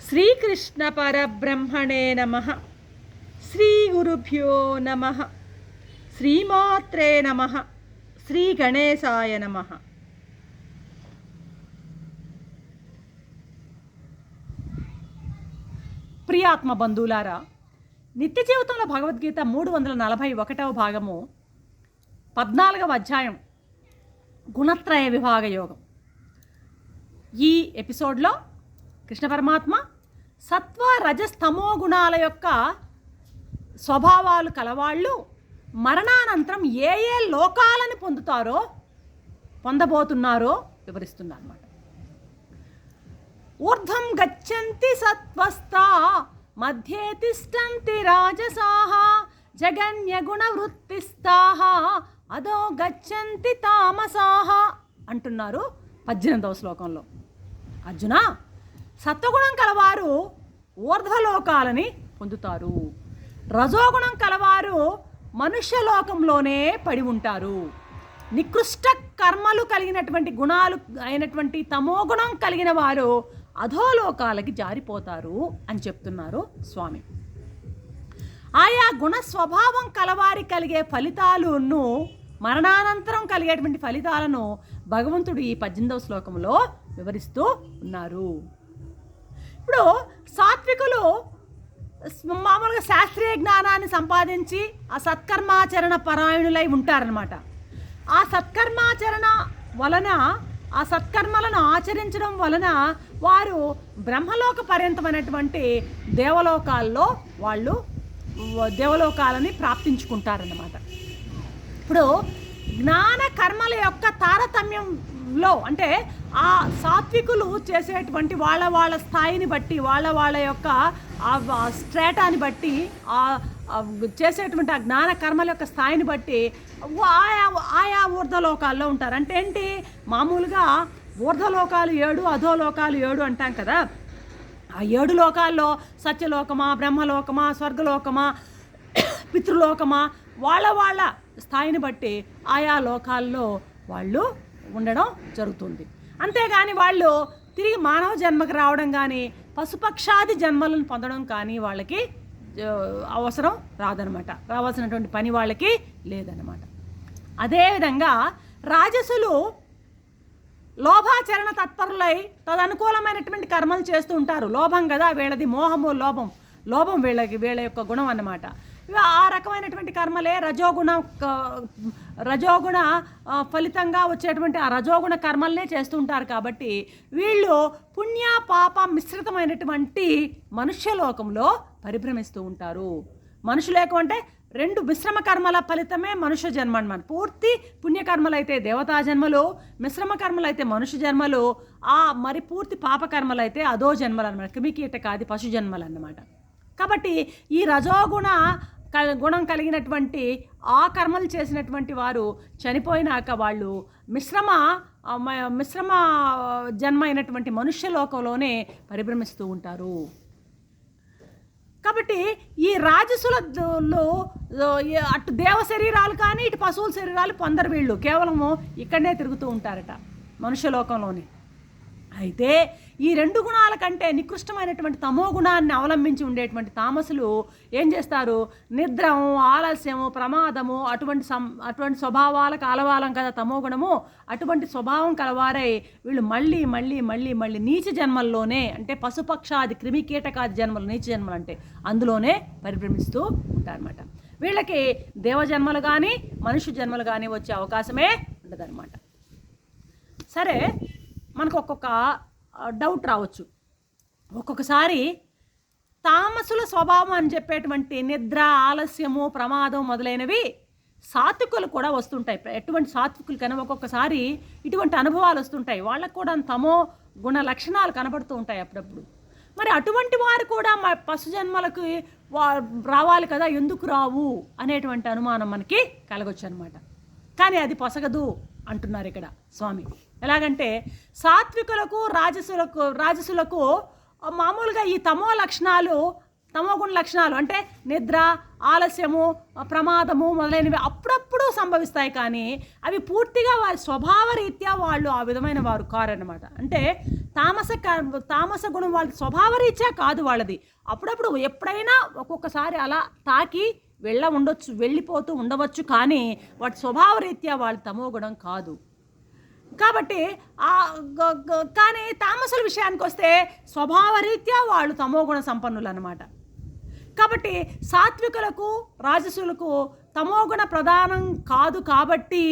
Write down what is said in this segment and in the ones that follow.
శ్రీకృష్ణ పరబ్రహ్మణే నమః. శ్రీ గురుభ్యో నమః. శ్రీమాత్రే నమః. శ్రీ గణేశాయ నమః. ప్రియాత్మ బంధువులారా, నిత్య జీవితంలో భగవద్గీత 341వ భాగము 14వ అధ్యాయం గుణత్రయ విభాగ యోగం. ఈ ఎపిసోడ్లో కృష్ణ పరమాత్మ సత్వ రజస్తమో గుణాల యొక్క స్వభావాలు కలవాళ్ళు మరణానంతరం ఏ ఏ లోకాలను పొందబోతున్నారో వివరిస్తున్నారు అన్నమాట. ఊర్ధ్వం గచ్చంతి సత్వస్థా మధ్యే తిష్టంతి రాజసాః జగన్య గుణవృత్తిస్థాః అదో గచ్చంతి తామసాః అంటున్నారు 18వ శ్లోకంలో. అర్జున, సత్వగుణం కలవారు ఊర్ధ్వలోకాలని పొందుతారు, రజోగుణం కలవారు మనుష్యలోకంలోనే పడి ఉంటారు, నికృష్ట కర్మలు కలిగినటువంటి గుణాలు అయినటువంటి తమోగుణం కలిగిన వారు అధోలోకాలకి జారిపోతారు అని చెప్తున్నారు స్వామి. ఆయా గుణ స్వభావం కలవారి కలిగే ఫలితాలను, మరణానంతరం కలిగేటువంటి ఫలితాలను భగవంతుడు ఈ 18వ శ్లోకంలో వివరిస్తూ ఉన్నారు. ఇప్పుడు సాత్వికులు మామూలుగా శాస్త్రీయ జ్ఞానాన్ని సంపాదించి ఆ సత్కర్మాచరణ పరాయణులై ఉంటారనమాట. ఆ సత్కర్మాచరణ వలన, ఆ సత్కర్మలను ఆచరించడం వలన వారు బ్రహ్మలోక పర్యంతమైనటువంటి దేవలోకాల్లో వాళ్ళు దేవలోకాలని ప్రాప్తించుకుంటారన్నమాట. ఇప్పుడు జ్ఞాన కర్మల యొక్క తారతమ్యంలో అంటే ఆ సాత్వికులు చేసేటువంటి వాళ్ళ స్థాయిని బట్టి, వాళ్ళ యొక్క స్ట్రేటాని బట్టి, చేసేటువంటి ఆ జ్ఞాన కర్మల యొక్క స్థాయిని బట్టి ఆయా ఊర్ధ్వలోకాల్లో ఉంటారు. అంటే ఏంటి, మామూలుగా ఊర్ధ్వలోకాలు 7, అధోలోకాలు 7 అంటాం కదా. ఆ 7 లోకాల్లో సత్యలోకమా, బ్రహ్మలోకమా, స్వర్గలోకమా, పితృలోకమా, వాళ్ళ స్థాయిని బట్టి ఆయా లోకాల్లో వాళ్ళు ఉండడం జరుగుతుంది. అంతేగాని వాళ్ళు తిరిగి మానవ జన్మకు రావడం కానీ, పశుపక్షాది జన్మలను పొందడం కానీ వాళ్ళకి అవసరం రాదనమాట, రావాల్సినటువంటి పని వాళ్ళకి లేదన్నమాట. అదేవిధంగా రాజసులు లోభాచరణ తత్పరులై తదనుకూలమైనటువంటి కర్మలు చేస్తూ ఉంటారు. లోభం కదా వీళ్ళది, మోహము లోభం వీళ్ళ యొక్క గుణం అన్నమాట. ఆ రకమైనటువంటి కర్మలే రజోగుణ ఫలితంగా వచ్చేటువంటి ఆ రజోగుణ కర్మలనే చేస్తూ ఉంటారు. కాబట్టి వీళ్ళు పుణ్య పాప మిశ్రితమైనటువంటి మనుష్యలోకంలో పరిభ్రమిస్తూ ఉంటారు. మనుషులేకం అంటే 2 మిశ్రమ కర్మల ఫలితమే మనుష్య జన్మ అన్నమాట. పూర్తి పుణ్యకర్మలు అయితే దేవతా జన్మలు, మిశ్రమ కర్మలు అయితే మనుష్య జన్మలు, మరి పూర్తి పాపకర్మలు అయితే అదో జన్మలు అన్నమాట, క్రిమికీటకాది పశు జన్మలు అన్నమాట. కాబట్టి ఈ రజోగుణ గుణం కలిగినటువంటి ఆ కర్మలు చేసినటువంటి వారు చనిపోయినాక వాళ్ళు మిశ్రమ జన్మ అయినటువంటి మనుష్యలోకంలోనే పరిభ్రమిస్తూ ఉంటారు. కాబట్టి ఈ రాజసులలో అటు దేవ శరీరాలు కానీ ఇటు పశువుల శరీరాలు పొందరు. వీళ్ళు కేవలము ఇక్కడనే తిరుగుతూ ఉంటారట మనుష్యలోకంలోనే. అయితే ఈ 2 గుణాల కంటే నికృష్టమైనటువంటి తమో గుణాన్ని అవలంబించి ఉండేటువంటి తామసులు ఏం చేస్తారు, నిద్రము, ఆలస్యము, ప్రమాదము అటువంటి స్వభావాలకు ఆలవాలం కదా తమో గుణము. అటువంటి స్వభావం కలవారై వీళ్ళు మళ్ళీ నీచ జన్మల్లోనే, అంటే పశుపక్షాది క్రిమికీటకాది జన్మలు, నీచ జన్మలు అంటే అందులోనే పరిభ్రమిస్తూ ఉంటారన్నమాట. వీళ్ళకి దేవజన్మలు కానీ మనుష్య జన్మలు కానీ వచ్చే అవకాశమే ఉండదన్నమాట. సరే, మనకు ఒక్కొక్క డౌట్ రావచ్చు. ఒక్కొక్కసారి తామసుల స్వభావం అని చెప్పేటువంటి నిద్ర, ఆలస్యము, ప్రమాదం మొదలైనవి సాత్వికులు కూడా వస్తుంటాయి. ఎటువంటి సాత్వికులకైనా ఒక్కొక్కసారి ఇటువంటి అనుభవాలు వస్తుంటాయి. వాళ్ళకు కూడా తమో గుణ లక్షణాలు కనబడుతూ ఉంటాయి అప్పుడప్పుడు. మరి అటువంటి వారు కూడా పశు జన్మలకు రావాలి కదా, ఎందుకు రావు అనేటువంటి అనుమానం మనకి కలగొచ్చు అనమాట. కానీ అది పొసగదు అంటున్నారు ఇక్కడ స్వామి. ఎలాగంటే సాత్వికులకు రాజసులకు మామూలుగా ఈ తమో లక్షణాలు తమోగుణ లక్షణాలు అంటే నిద్ర, ఆలస్యము, ప్రమాదము మొదలైనవి అప్పుడప్పుడు సంభవిస్తాయి, కానీ అవి పూర్తిగా వారి స్వభావ రీత్యా వాళ్ళు ఆ విధమైన వారు కారన్నమాట. అంటే తామస గుణం వాళ్ళ స్వభావ రీత్యా కాదు వాళ్ళది. అప్పుడప్పుడు ఎప్పుడైనా ఒక్కొక్కసారి అలా తాకి వెళ్ళిపోతూ ఉండవచ్చు, కానీ వాటి స్వభావ రీత్యా వాళ్ళు తమో గుణం కాదు. కాబట్టి కానీ తామసుల విషయానికి వస్తే స్వభావరీత్యా వాళ్ళు తమోగుణ సంపన్నులు అన్నమాట. కాబట్టి సాత్వికులకు రాజసులకు తమోగుణ ప్రధానం కాదు, కాబట్టి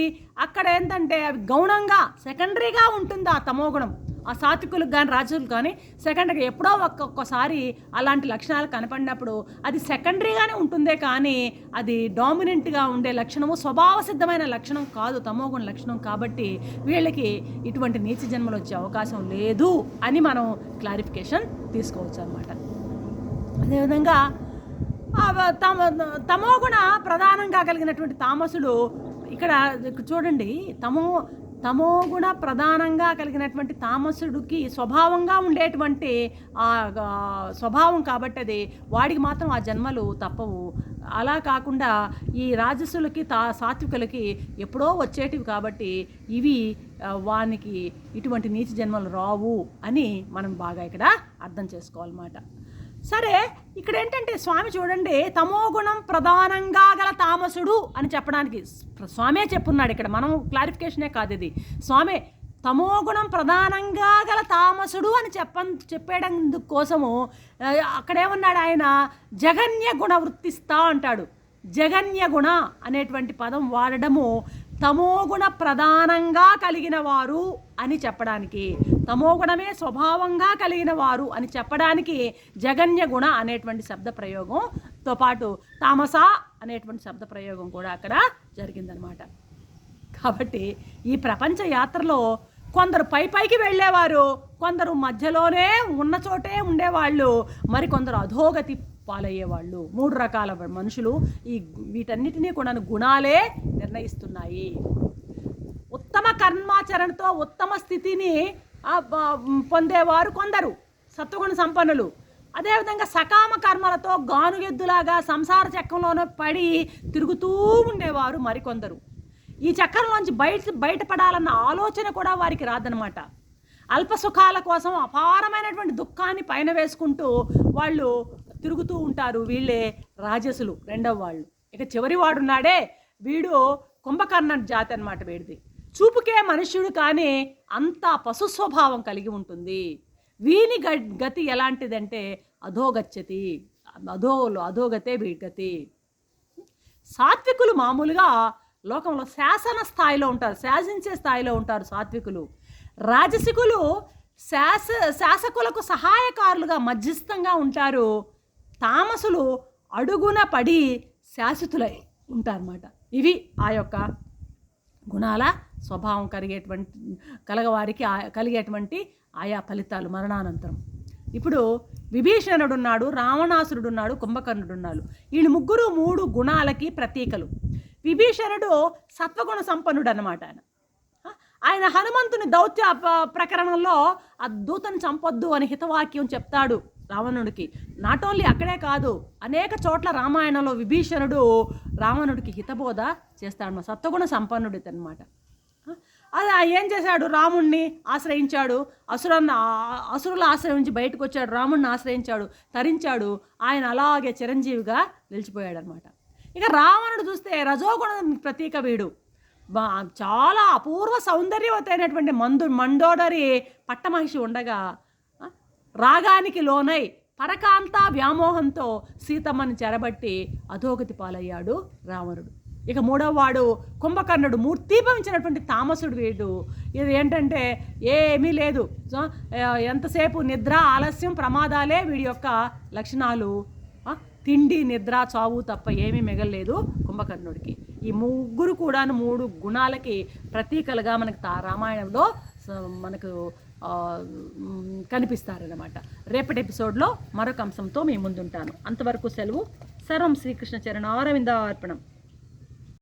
అక్కడ ఏంటంటే అవి గౌణంగా సెకండరీగా ఉంటుంది ఆ తమోగుణం. ఆ సాత్వికులకు కానీ రాజసులకు కానీ సెకండరీగా ఎప్పుడో ఒక్కొక్కసారి అలాంటి లక్షణాలు కనపడినప్పుడు అది సెకండరీగానే ఉంటుందే, కానీ అది డామినెంట్గా ఉండే లక్షణము, స్వభావ సిద్ధమైన లక్షణం కాదు తమోగుణ లక్షణం. కాబట్టి వీళ్ళకి ఇటువంటి నీచ జన్మలు వచ్చే అవకాశం లేదు అని మనం క్లారిఫికేషన్ తీసుకోవచ్చు అన్నమాట. అదేవిధంగా తమోగుణ ప్రధానంగా కలిగినటువంటి తామసుడు ఇక్కడ చూడండి, తమోగుణ ప్రధానంగా కలిగినటువంటి తామసుడికి స్వభావంగా ఉండేటువంటి స్వభావం, కాబట్టి అది వాడికి మాత్రం ఆ జన్మలు తప్పవు. అలా కాకుండా ఈ రాజసులకి సాత్వికులకి ఎప్పుడో వచ్చేటివి, కాబట్టి ఇవి వానికి ఇటువంటి నీచ జన్మలు రావు అని మనం బాగా ఇక్కడ అర్థం చేసుకోవాలన్నమాట. సరే, ఇక్కడ ఏంటంటే స్వామి చూడండి, తమోగుణం ప్రధానంగా గల తామసుడు అని చెప్పడానికి స్వామే చెప్పున్నాడు. ఇక్కడ మనం క్లారిఫికేషనే కాదు, ఇది స్వామే తమోగుణం ప్రధానంగా గల తామసుడు అని చెప్పేందుకు కోసము అక్కడేమన్నాడు ఆయన, జగన్య గుణ వృత్తిస్తా అంటాడు. జగన్య గుణ అనేటువంటి పదం వాడడము తమోగుణ ప్రధానంగా కలిగిన వారు అని చెప్పడానికి, తమోగుణమే స్వభావంగా కలిగిన వారు అని చెప్పడానికి జగన్య గుణ అనేటువంటి శబ్ద ప్రయోగంతో పాటు తామస అనేటువంటి శబ్ద ప్రయోగం కూడా అక్కడ జరిగిందనమాట. కాబట్టి ఈ ప్రపంచ యాత్రలో కొందరు పైకి వెళ్ళేవారు, కొందరు మధ్యలోనే ఉన్న చోటే ఉండేవాళ్ళు, మరికొందరు అధోగతి పాలయ్యేవాళ్ళు. 3 రకాల మనుషులు. వీటన్నిటినీ కూడా గుణాలే నిర్ణయిస్తున్నాయి. ఉత్తమ కర్మాచరణతో ఉత్తమ స్థితిని పొందేవారు కొందరు సత్వగుణ సంపన్నులు. అదేవిధంగా సకామ కర్మలతో గానుగెద్దులాగా సంసార చక్రంలోనే పడి తిరుగుతూ ఉండేవారు మరికొందరు. ఈ చక్రంలోంచి బయటపడాలన్న ఆలోచన కూడా వారికి రాదనమాట. అల్ప సుఖాల కోసం అపారమైనటువంటి దుఃఖాన్ని పైన వేసుకుంటూ వాళ్ళు తిరుగుతూ ఉంటారు. వీళ్ళే రాజసులు, రెండవ వాళ్ళు. ఇక చివరి వాడున్నాడే, వీడు కుంభకర్ణ జాతి అన్నమాట. వీడిది చూపుకే మనుష్యుడు, కానీ అంత పశు స్వభావం కలిగి ఉంటుంది. వీని గతి ఎలాంటిదంటే అధోగచ్చతి, అధోగతే వీడి గతి. సాత్వికులు మామూలుగా లోకంలో శాసన స్థాయిలో ఉంటారు, శాసించే స్థాయిలో ఉంటారు సాత్వికులు. రాజసికులు శాసకులకు సహాయకారులుగా మధ్యస్థంగా ఉంటారు. తామసులు అడుగున పడి శాసితులై ఉంటారన్నమాట. ఇవి ఆ యొక్క గుణాల స్వభావం కలగవారికి కలిగేటువంటి ఆయా ఫలితాలు మరణానంతరం. ఇప్పుడు విభీషణుడు ఉన్నాడు, రావణాసురుడు ఉన్నాడు, కుంభకర్ణుడు ఉన్నాడు. వీళ్ళు ముగ్గురు 3 గుణాలకి ప్రతీకలు. విభీషణుడు సత్వగుణ సంపన్నుడు అన్నమాట. ఆయన హనుమంతుని దౌత్య ప్రకరణంలో ఆ దూతను చంపొద్దు అని హితవాక్యం చెప్తాడు రావణుడికి. నాట్ ఓన్లీ అక్కడే కాదు, అనేక చోట్ల రామాయణంలో విభీషణుడు రావణుడికి హితబోధ చేస్తాడు. సత్వగుణ సంపన్నుడు అనమాట. అది ఏం చేశాడు, రాముణ్ణి ఆశ్రయించాడు, అసురుల ఆశ్రయించి బయటకు వచ్చాడు, రాముణ్ణి ఆశ్రయించాడు, తరించాడు. ఆయన అలాగే చిరంజీవిగా నిలిచిపోయాడు అనమాట. ఇక రావణుడు చూస్తే రజోగుణ ప్రతీక వీడు. చాలా అపూర్వ సౌందర్యవతైనటువంటి మండోదరి పట్టమహిషి ఉండగా రాగానికి లోనై పరకాంత వ్యామోహంతో సీతమ్మని చెరబట్టి అధోగతి పాలయ్యాడు రావణుడు. ఇక 3వ వాడు కుంభకర్ణుడు, మూర్తీభవించినటువంటి తామసుడు వీడు. ఇది ఏంటంటే ఏమీ లేదు, ఎంతసేపు నిద్ర, ఆలస్యం, ప్రమాదాలే వీడి యొక్క లక్షణాలు. తిండి, నిద్ర, చావు తప్ప ఏమీ మిగలలేదు కుంభకర్ణుడికి. ఈ ముగ్గురు కూడా 3 గుణాలకి ప్రతీకలుగా మనకు రామాయణంలో మనకు కనిపిస్తారన్నమాట. రేపటి ఎపిసోడ్లో మరొక అంశంతో మీ ముందుంటాను. అంతవరకు సెలవు. సర్వం శ్రీకృష్ణ చరణారవిందార్పణం.